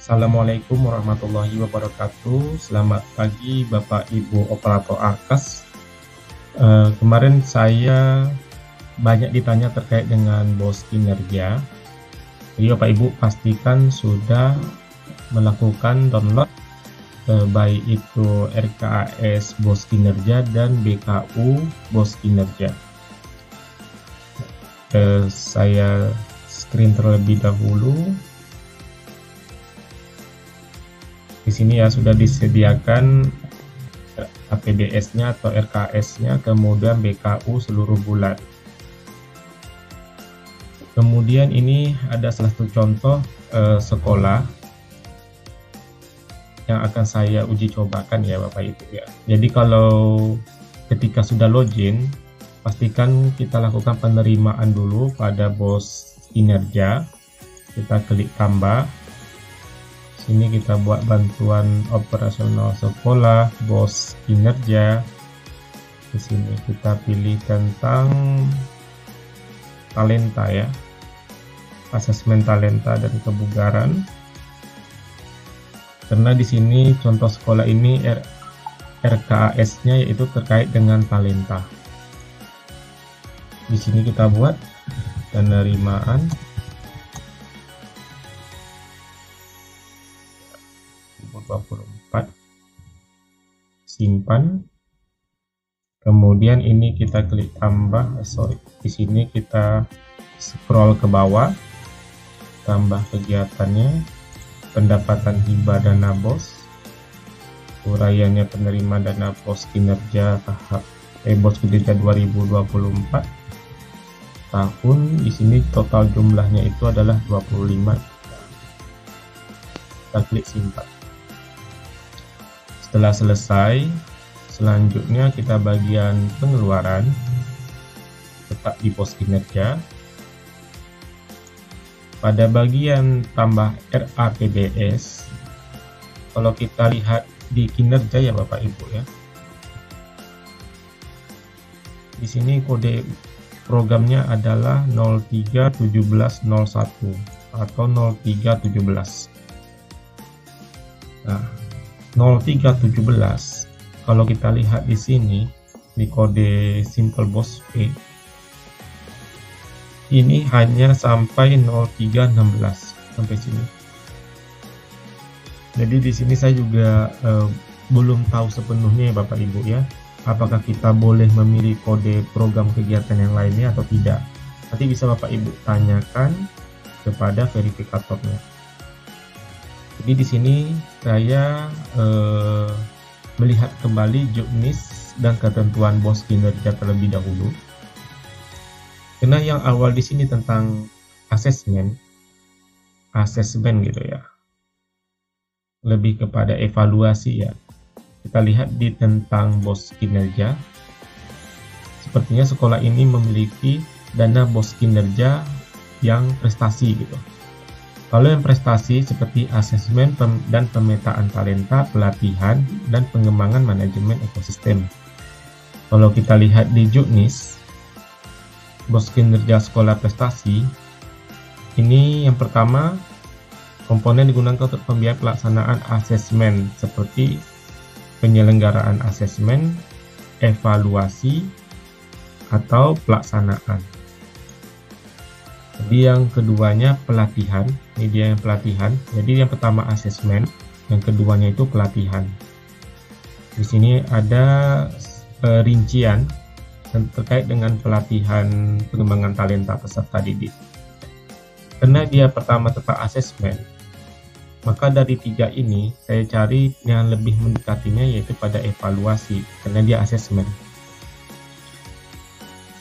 Assalamualaikum warahmatullahi wabarakatuh. Selamat pagi Bapak Ibu Operator Arkas. Kemarin saya banyak ditanya terkait dengan BOS kinerja. Jadi Bapak Ibu pastikan sudah melakukan download baik itu RKAS BOS kinerja dan BKU BOS kinerja. Saya screen terlebih dahulu. Di sini ya sudah disediakan APBS-nya atau RKS-nya, kemudian BKU seluruh bulan. Kemudian ini ada salah satu contoh sekolah yang akan saya uji cobakan ya Bapak Ibu ya. Jadi kalau ketika sudah login, pastikan kita lakukan penerimaan dulu pada BOS kinerja. Kita klik tambah. Sini kita buat bantuan operasional sekolah, BOS kinerja. Di sini kita pilih tentang talenta ya, asesmen talenta dan kebugaran. Karena di sini contoh sekolah ini RKAS-nya yaitu terkait dengan talenta. Di sini kita buat penerimaan. Simpan, kemudian ini kita klik tambah. Di sini kita scroll ke bawah, tambah kegiatannya, pendapatan hibah dana BOS, uraiannya penerima dana BOS kinerja tahap BOS kinerja 2024 tahun. Di sini total jumlahnya itu adalah 25. Kita klik simpan. Setelah selesai, selanjutnya kita bagian pengeluaran, tetap di BOS kinerja. Pada bagian tambah RAPBS, kalau kita lihat di kinerja ya Bapak Ibu ya, di sini kode programnya adalah 031701 atau 0317. Nah, 0317 kalau kita lihat di sini di kode simple BOS P ini hanya sampai 0316 sampai sini. Jadi di sini saya juga belum tahu sepenuhnya ya Bapak Ibu ya, apakah kita boleh memilih kode program kegiatan yang lainnya atau tidak. Nanti bisa Bapak Ibu tanyakan kepada verifikatornya. Jadi di sini saya melihat kembali juknis dan ketentuan BOS kinerja terlebih dahulu. Karena yang awal di sini tentang asesmen gitu ya, lebih kepada evaluasi ya. Kita lihat di tentang BOS kinerja. Sepertinya sekolah ini memiliki dana BOS kinerja yang prestasi gitu. Kalau yang prestasi seperti asesmen dan pemetaan talenta, pelatihan, dan pengembangan manajemen ekosistem. Kalau kita lihat di juknis, BOS kinerja sekolah prestasi, ini yang pertama, komponen digunakan untuk pembiayaan pelaksanaan asesmen seperti penyelenggaraan asesmen, evaluasi, atau pelaksanaan. Jadi yang keduanya pelatihan, ini dia yang pelatihan. Jadi yang pertama asesmen, yang keduanya itu pelatihan. Di sini ada rincian terkait dengan pelatihan pengembangan talenta peserta didik. Karena dia pertama tentang asesmen, maka dari tiga ini saya cari yang lebih mendekatinya yaitu pada evaluasi, karena dia asesmen.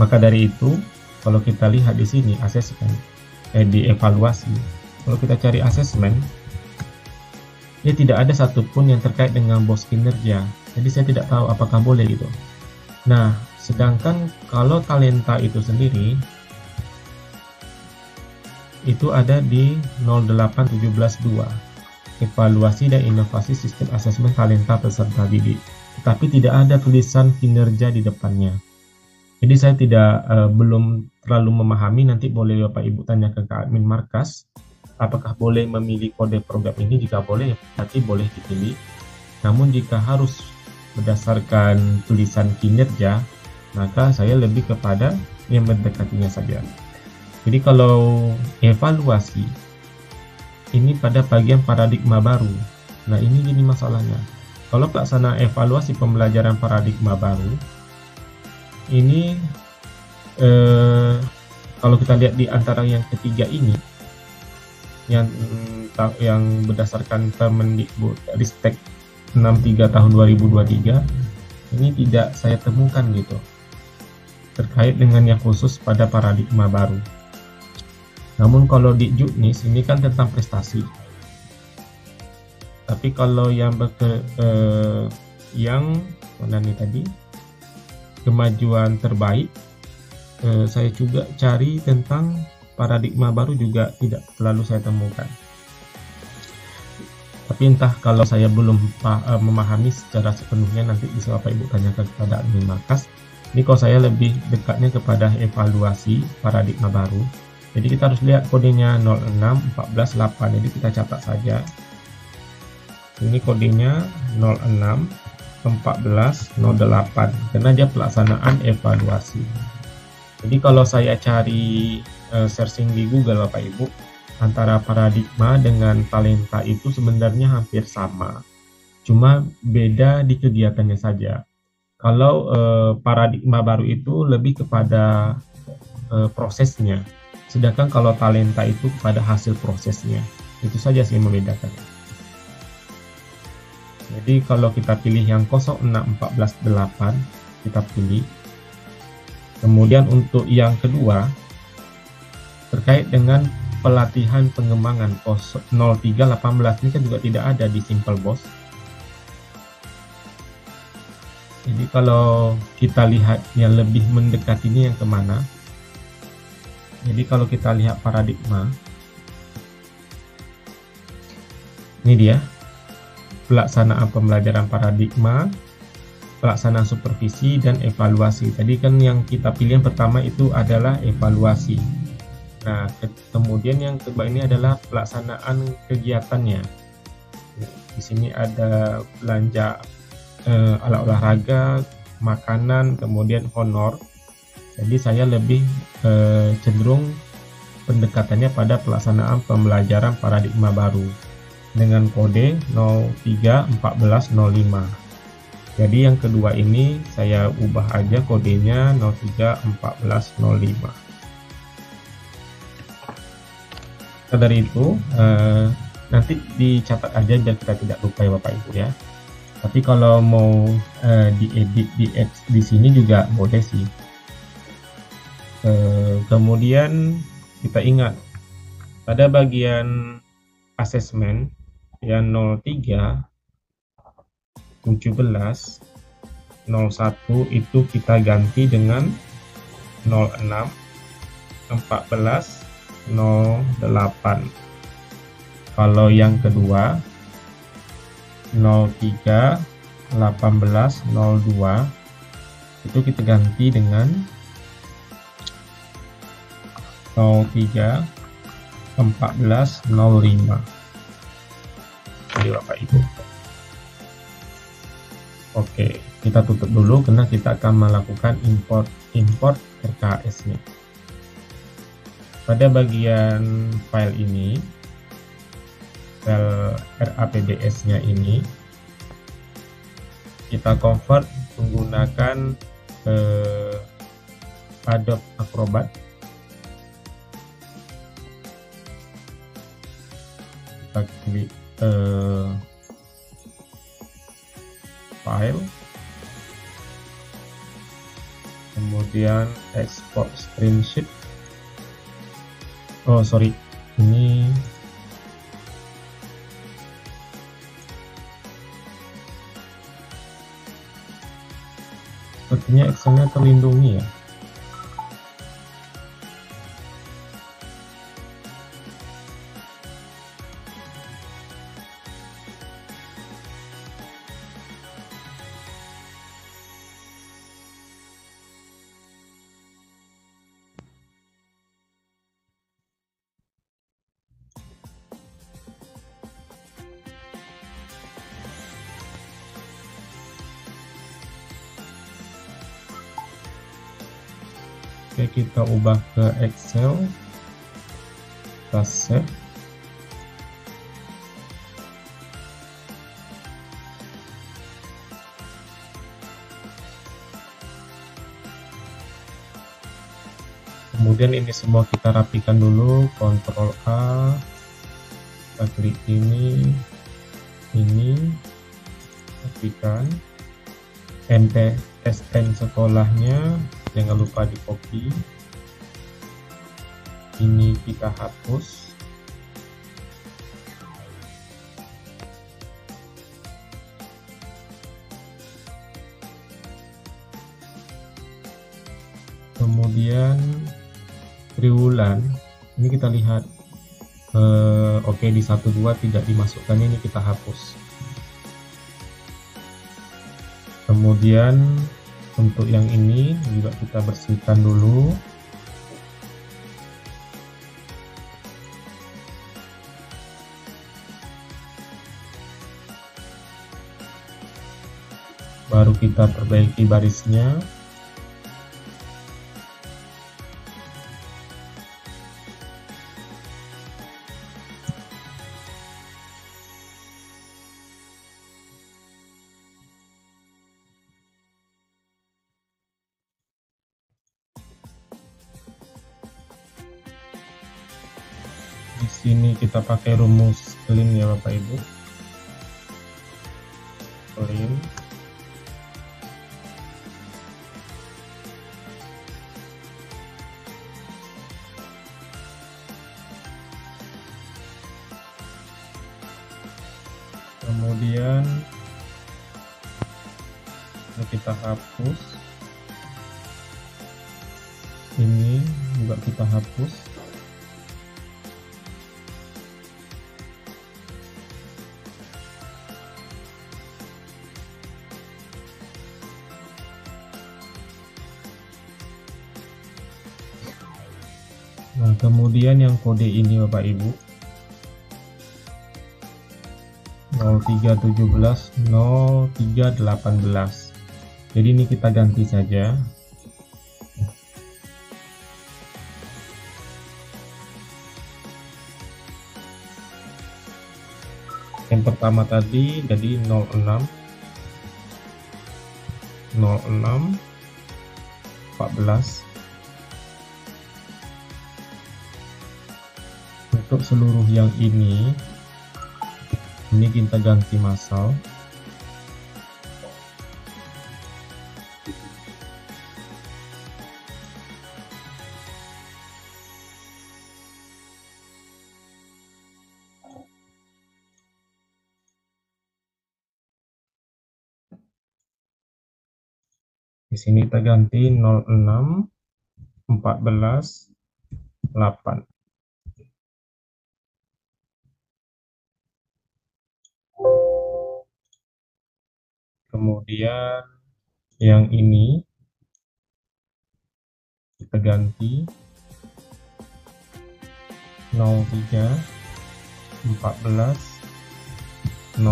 Maka dari itu, kalau kita lihat di sini asesmen, di evaluasi, kalau kita cari asesmen, dia tidak ada satupun yang terkait dengan BOS kinerja. Jadi saya tidak tahu apakah boleh gitu. Nah, sedangkan kalau talenta itu sendiri, itu ada di 08172, evaluasi dan inovasi sistem asesmen talenta peserta didik. Tetapi tidak ada tulisan kinerja di depannya. Jadi saya belum terlalu memahami, nanti boleh Bapak Ibu tanya ke admin markas Apakah boleh memilih kode program ini? Jika boleh, nanti boleh dipilih. Namun jika harus berdasarkan tulisan kinerja, maka saya lebih kepada yang mendekatinya saja. Jadi kalau evaluasi, ini pada bagian paradigma baru. Nah, ini masalahnya. Kalau pelaksanaan evaluasi pembelajaran paradigma baru, ini kalau kita lihat di antara yang ketiga ini, yang berdasarkan Permendikbud Ristek 63 tahun 2023, ini tidak saya temukan gitu terkait dengan yang khusus pada paradigma baru. Namun kalau di Juknis ini kan tentang prestasi. Tapi kalau yang mana nih tadi, kemajuan terbaik, saya juga cari tentang paradigma baru juga tidak selalu saya temukan. Tapi entah, kalau saya belum memahami secara sepenuhnya, nanti bisa Bapak Ibu tanyakan kepada admin markas. Ini kalau saya lebih dekatnya kepada evaluasi paradigma baru. Jadi kita harus lihat kodenya 06 14 8. Jadi kita catat saja. Ini kodenya 06 14 08 karena dia pelaksanaan evaluasi. Jadi kalau saya cari searching di Google Bapak Ibu, antara paradigma dengan talenta itu sebenarnya hampir sama. Cuma beda di kegiatannya saja. Kalau paradigma baru itu lebih kepada prosesnya. Sedangkan kalau talenta itu pada hasil prosesnya. Itu saja sih yang membedakan. Jadi kalau kita pilih yang 06 14 8, kita pilih. Kemudian untuk yang kedua, terkait dengan pelatihan pengembangan 03 18, ini kan juga tidak ada di Simple Boss. Jadi kalau kita lihat yang lebih mendekatinya yang kemana, jadi kalau kita lihat paradigma, ini dia pelaksanaan pembelajaran paradigma, pelaksanaan supervisi, dan evaluasi. Tadi kan yang kita pilih yang pertama itu adalah evaluasi. Nah, kemudian yang kedua ini adalah pelaksanaan kegiatannya. Di sini ada belanja alat olahraga, makanan, kemudian honor. Jadi saya lebih cenderung pendekatannya pada pelaksanaan pembelajaran paradigma baru dengan kode 03 14 05. Jadi yang kedua ini saya ubah aja kodenya 03 14 05. Dari itu nanti dicatat aja biar kita tidak lupa ya Bapak Ibu ya. Tapi kalau mau diedit di sini juga boleh sih. Kemudian kita ingat pada bagian asesmen yang 03 17 01 itu kita ganti dengan 06 14 08. Kalau yang kedua 03 18 02 itu kita ganti dengan 03 14 05. Jadi Bapak Ibu. Oke, kita tutup dulu karena kita akan melakukan import RKS-nya. Pada bagian file ini, file RAPBS-nya ini, kita convert menggunakan Adobe Acrobat. Kita klik file, kemudian export screenshot. Oh sorry, ini sepertinya Excel-nya terlindungi ya. Oke, kita ubah ke Excel, kita save. Kemudian ini semua kita rapikan dulu, Ctrl A, kita klik ini, rapikan. MTSN sekolahnya jangan lupa di copy, ini kita hapus. Kemudian triwulan ini kita lihat oke, di 12 tidak dimasukkan, ini kita hapus. Kemudian untuk yang ini juga kita bersihkan dulu. Baru kita perbaiki barisnya. Di sini kita pakai rumus clean ya Bapak Ibu. Clean. Kemudian kita hapus. Ini juga kita hapus. Nah, kemudian yang kode ini Bapak Ibu 0317 0318. Jadi ini kita ganti saja. Yang pertama tadi jadi 06 14. Untuk seluruh yang ini kita ganti massal. Di sini kita ganti 06 14 8. Kemudian yang ini kita ganti 03 14 05.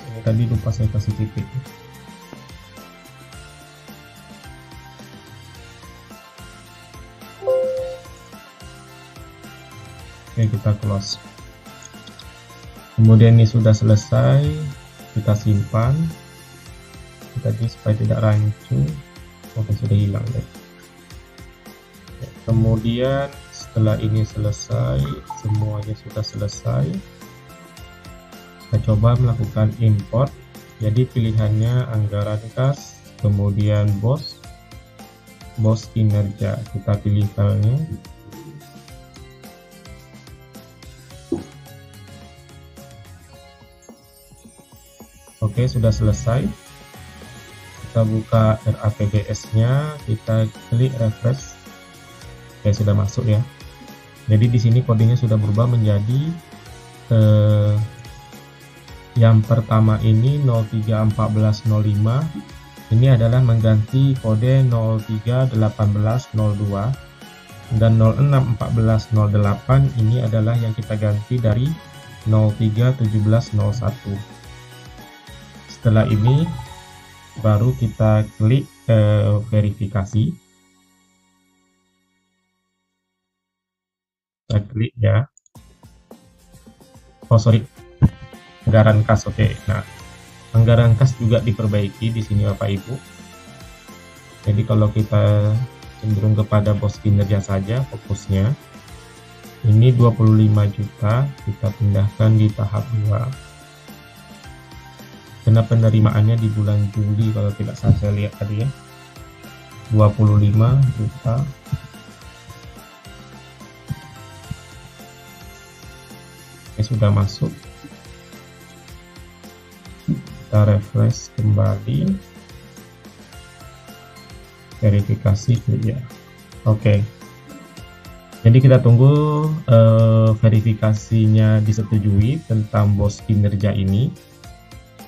Ini tadi lupa saya kasih titik. Oke, kita close. Kemudian ini sudah selesai, kita simpan. Tadi supaya tidak rancu. Oke, sudah hilang deh. Kemudian setelah ini selesai, semuanya sudah selesai, kita coba melakukan import. Jadi pilihannya anggaran kas, kemudian bos kinerja, kita pilih filenya. Oke, sudah selesai. Kita buka RAPBS-nya, kita klik refresh. Oke, sudah masuk ya. Jadi di sini kodenya sudah berubah menjadi yang pertama ini 031405. Ini adalah mengganti kode 031802, dan 061408 ini adalah yang kita ganti dari 031701. Setelah ini baru kita klik verifikasi. Kita klik ya. Oh sorry, anggaran kas. Oke. Nah, anggaran kas juga diperbaiki di sini Bapak Ibu. Jadi kalau kita cenderung kepada bos kinerja saja fokusnya, ini 25 juta kita pindahkan di tahap 2. Karena penerimaannya di bulan Juli kalau tidak salah saya lihat tadi ya, 25 juta. Oke, sudah masuk. Kita refresh kembali, verifikasi ya. Oke, jadi kita tunggu verifikasinya disetujui tentang bos kinerja ini.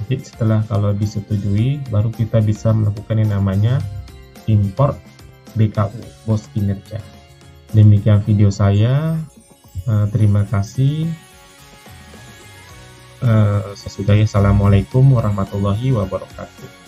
Jadi setelah kalau disetujui baru kita bisa melakukan yang namanya import BKU bos kinerja. Demikian video saya. Terima kasih. Sesudahnya, assalamualaikum warahmatullahi wabarakatuh.